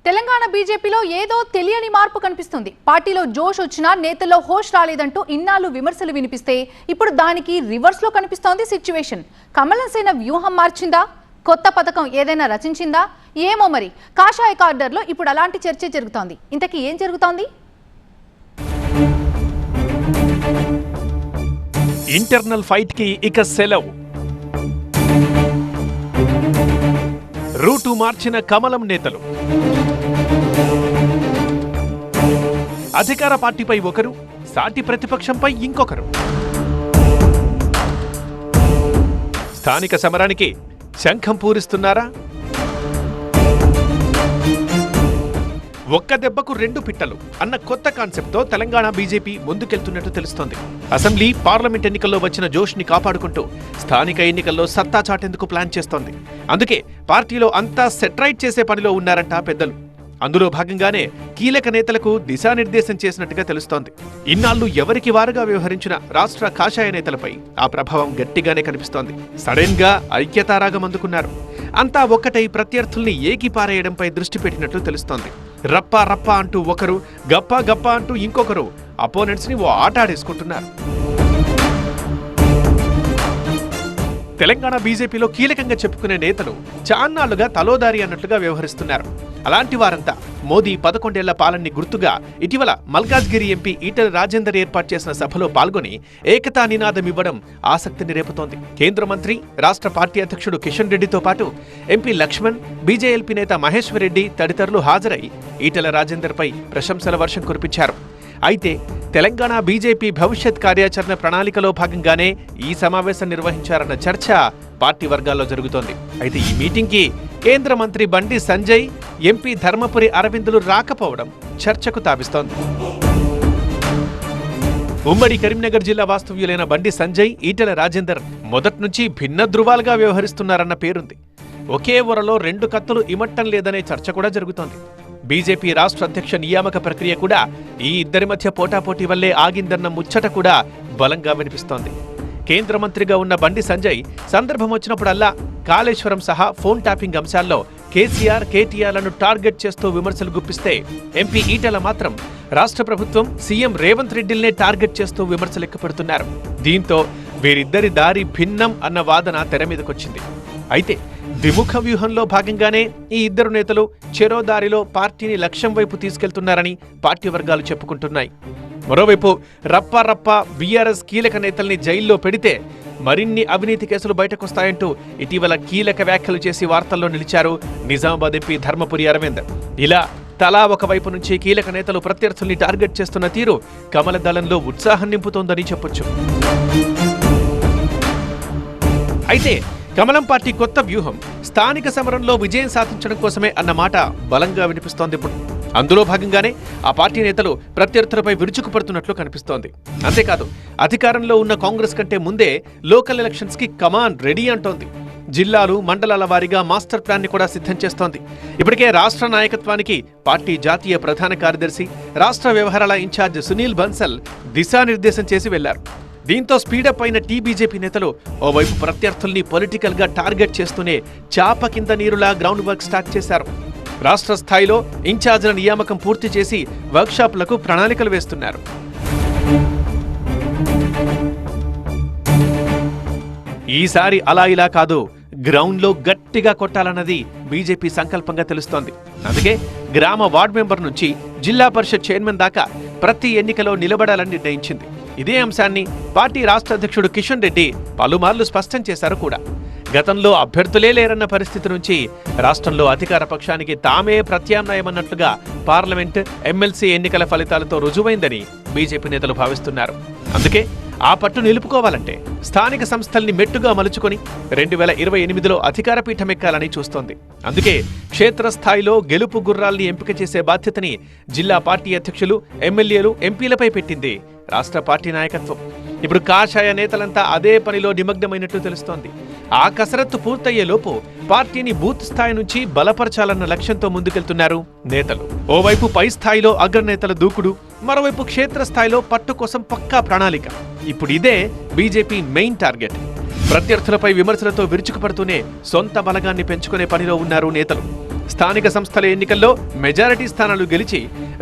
తెలంగాణ బీజేపీలో ఏదో తెలియని మార్పు కనిపిస్తుంది. పార్టీలో జోష్ వచ్చినా నేతల్లో హోష్ రాలేదంటూ ఇన్నాళ్ళు విమర్శలు వినిపిస్తే ఇప్పుడు దానికి రివర్స్ లో కనిపిస్తోంది సిచ్యువేషన్. కమలం సేన వ్యూహం మార్చిందా? కొత్త పథకం ఏదైనా రచించిందా? ఏమో మరి. కాషాయ కార్డర్లో ఇప్పుడు అలాంటి చర్చ జరుగుతోంది. ఇంతకీ ఏం జరుగుతోంది? ఇంటర్నల్ ఫైట్ కి ఇక సెలవు. రూటు మార్చిన కమలం నేతలు. అధికార పార్టీపై ఒకరు, సాటి ప్రతిపక్షంపై ఇంకొకరు. స్థానిక సమరానికి శంఖం పూరిస్తున్నారా? ఒక్క దెబ్బకు రెండు పిట్టలు అన్న కొత్త కాన్సెప్ట్తో తెలంగాణ బీజేపీ ముందుకెళ్తున్నట్టు తెలుస్తోంది. అసెంబ్లీ, పార్లమెంట్ ఎన్నికల్లో వచ్చిన జోష్ని కాపాడుకుంటూ స్థానిక ఎన్నికల్లో సత్తా చాటేందుకు ప్లాన్ చేస్తోంది. అందుకే పార్టీలో అంతా సెట్రైట్ చేసే పనిలో ఉన్నారంట పెద్దలు. అందులో భాగంగానే కీలక నేతలకు దిశానిర్దేశం చేసినట్టుగా తెలుస్తోంది. ఇన్నాళ్లు ఎవరికి వారుగా వ్యవహరించిన రాష్ట్ర కాషాయ నేతలపై ఆ ప్రభావం గట్టిగానే కనిపిస్తోంది. సడన్ గా ఐక్యతారాగం అందుకున్నారు. అంతా ఒక్కటై ప్రత్యర్థుల్ని ఏకిపారేయడంపై దృష్టి పెట్టినట్లు తెలుస్తోంది. రప్పా రప్పా అంటూ ఒకరు, గప్పా గప్పా అంటూ ఇంకొకరు అపోనెంట్స్ ని ఓ ఆట ఆడేసుకుంటున్నారు. తెలంగాణ బీజేపీలో కీలకంగా చెప్పుకునే నేతలు చాన్నాళ్లుగా తలోదారి అన్నట్లుగా వ్యవహరిస్తున్నారు. అలాంటి వారంతా మోదీ 11 ఏళ్ల పాలనని గుర్తుగా ఇటీవల మల్కాజ్గిరి ఎంపీ ఈటెల రాజేందర్ ఏర్పాటు చేసిన సభలో పాల్గొని ఏకతా నినాదం ఇవ్వడం ఆసక్తిని రేపుతోంది. కేంద్ర మంత్రి, రాష్ట్ర పార్టీ అధ్యక్షుడు కిషన్ రెడ్డితో పాటు ఎంపీ లక్ష్మణ్, బీజేఎల్పీ నేత మహేశ్వర్ రెడ్డి తదితరులు హాజరై ఈటెల రాజేందర్పై ప్రశంసల వర్షం కురిపించారు. అయితే తెలంగాణ బీజేపీ భవిష్యత్ కార్యాచరణ ప్రణాళికలో భాగంగానే ఈ సమావేశం నిర్వహించారన్న చర్చ పార్టీ వర్గాల్లో జరుగుతోంది. అయితే ఈ మీటింగ్కి కేంద్ర మంత్రి బండి సంజయ్, ఎంపీ ధర్మపురి అరవిందులు రాకపోవడం చర్చకు తావిస్తోంది. ఉమ్మడి కరీంనగర్ జిల్లా వాస్తవ్యులైన బండి సంజయ్, ఈటెల రాజేందర్ మొదట్నుంచి భిన్న ధృవాలుగా వ్యవహరిస్తున్నారన్న పేరుంది. ఒకే ఊరలో రెండు కత్తులు ఇమట్టం లేదనే చర్చ కూడా జరుగుతోంది. బీజేపీ రాష్ట్ర అధ్యక్ష నియామక ప్రక్రియ కూడా ఈ ఇద్దరి మధ్య పోటాపోటీ వల్లే ఆగిందన్న ముచ్చట కూడా బలంగా వినిపిస్తోంది. కేంద్ర మంత్రిగా ఉన్న బండి సంజయ్ సందర్భం వచ్చినప్పుడల్లా కాళేశ్వరం సహా ఫోన్ ట్యాపింగ్ అంశాల్లో కేసీఆర్, కేటీఆర్లను టార్గెట్ చేస్తూ విమర్శలు గుప్పిస్తే, ఎంపీ ఈటెల మాత్రం రాష్ట్ర ప్రభుత్వం, సీఎం రేవంత్ రెడ్డిల్నే టార్గెట్ చేస్తూ విమర్శలు ఎక్కుపెడుతున్నారు. దీంతో వీరిద్దరి దారి భిన్నం అన్న వాదన తెరమీదకొచ్చింది. అయితే ద్విముఖ వ్యూహంలో భాగంగానే ఈ ఇద్దరు నేతలు చెరో దారిలో పార్టీని లక్ష్యం వైపు తీసుకెళ్తున్నారని పార్టీ వర్గాలు చెప్పుకుంటున్నాయి. మరోవైపు రప్పా రప్పా బీఆర్ఎస్ కీలక నేతల్ని జైల్లో పెడితే మరిన్ని అవినీతి కేసులు బయటకొస్తాయంటూ ఇటీవల కీలక వ్యాఖ్యలు చేసి వార్తల్లో నిలిచారు నిజామాబాద్ ఎంపీ ధర్మపురి అరవింద్. ఇలా తలా ఒకవైపు నుంచి కీలక నేతలు ప్రత్యర్థుల్ని టార్గెట్ చేస్తున్న తీరు కమల దళంలో ఉత్సాహం నింపుతోందని చెప్పొచ్చు. అయితే కమలం పార్టీ కొత్త వ్యూహం స్థానిక సమరంలో విజయం సాధించడం కోసమే అన్న మాట బలంగా వినిపిస్తోంది. ఇప్పుడు అందులో భాగంగానే ఆ పార్టీ నేతలు ప్రత్యర్థులపై విరుచుకుపడుతున్నట్లు కనిపిస్తోంది. అంతేకాదు, అధికారంలో ఉన్న కాంగ్రెస్ కంటే ముందే లోకల్ ఎలక్షన్స్ కి కమాన్ రెడీ అంటోంది. జిల్లాలు, మండలాల వారీగా మాస్టర్ ప్లాన్ ని కూడా సిద్ధం చేస్తోంది. ఇప్పటికే రాష్ట్ర నాయకత్వానికి పార్టీ జాతీయ ప్రధాన కార్యదర్శి, రాష్ట్ర వ్యవహారాల ఇన్ఛార్జ్ సునీల్ బన్సల్ దిశానిర్దేశం చేసి వెళ్లారు. దీంతో స్పీడప్ అయిన బీజేపీ నేతలు ఓవైపు ప్రత్యర్థుల్ని పొలిటికల్ గా టార్గెట్ చేస్తూనే చాప కింద నీరులా గ్రౌండ్ వర్క్ స్టార్ట్ చేశారు. రాష్ట్ర స్థాయిలో ఇన్ఛార్జ్ల నియామకం పూర్తి చేసి వర్క్షాప్లకు ప్రణాళికలు వేస్తున్నారు. ఈసారి అలా ఇలా కాదు, గ్రౌండ్లో గట్టిగా కొట్టాలన్నది బీజేపీ సంకల్పంగా తెలుస్తోంది. అందుకే గ్రామ వార్డు మెంబర్ నుంచి జిల్లా పరిషత్ చైర్మన్ దాకా ప్రతి ఎన్నికలో నిలబడాలని నిర్ణయించింది. ఇదే అంశాన్ని పార్టీ రాష్ట్ర అధ్యక్షుడు కిషన్ రెడ్డి పలుమార్లు స్పష్టం చేశారు కూడా. గతంలో అభ్యర్థులే లేరన్న పరిస్థితి నుంచి రాష్ట్రంలో అధికార పక్షానికి తామే ప్రత్యామ్నాయమన్నట్లుగా పార్లమెంట్, ఎమ్మెల్సీ ఎన్నికల ఫలితాలతో రుజువైందని బీజేపీ నేతలు భావిస్తున్నారు. అందుకే ఆ పట్టు నిలుపుకోవాలంటే స్థానిక సంస్థల్ని మెట్టుగా మలుచుకొని 2028లో అధికార పీఠమెక్కాలని చూస్తోంది. అందుకే క్షేత్రస్థాయిలో గెలుపు గుర్రాల్ని ఎంపిక చేసే బాధ్యతని జిల్లా పార్టీ అధ్యక్షులు, ఎమ్మెల్యేలు, ఎంపీలపై పెట్టింది రాష్ట్ర పార్టీ నాయకత్వం. ఇప్పుడు కాషాయ నేతలంతా అదే పనిలో నిమగ్నమైనట్లు తెలుస్తోంది. ఆ కసరత్తు పూర్తయ్యేలోపు పార్టీని బూత్ స్థాయి నుంచి బలపరచాలన్న లక్ష్యంతో ముందుకెళ్తున్నారు నేతలు. ఓవైపు పై స్థాయిలో అగ్రనేతల దూకుడు, మరోవైపు క్షేత్రస్థాయిలో పట్టు కోసం పక్కా ప్రణాళిక. ఇప్పుడు ఇదే బీజేపీ మెయిన్ టార్గెట్. ప్రత్యర్థులపై విమర్శలతో విరుచుకుపడుతూనే సొంత బలగాన్ని పెంచుకునే పనిలో ఉన్నారు నేతలు. స్థానిక సంస్థల ఎన్నికల్లో మెజారిటీ స్థానాలు గెలిచి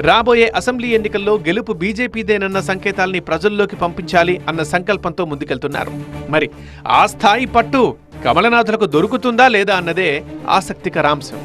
రాబోయే అసెంబ్లీ ఎన్నికల్లో గెలుపు బీజేపీదేనన్న సంకేతాల్ని ప్రజల్లోకి పంపించాలి అన్న సంకల్పంతో ముందుకెళ్తున్నారు. మరి ఆ స్థాయి పట్టు కమలనాథులకు దొరుకుతుందా లేదా అన్నదే ఆసక్తికర అంశం.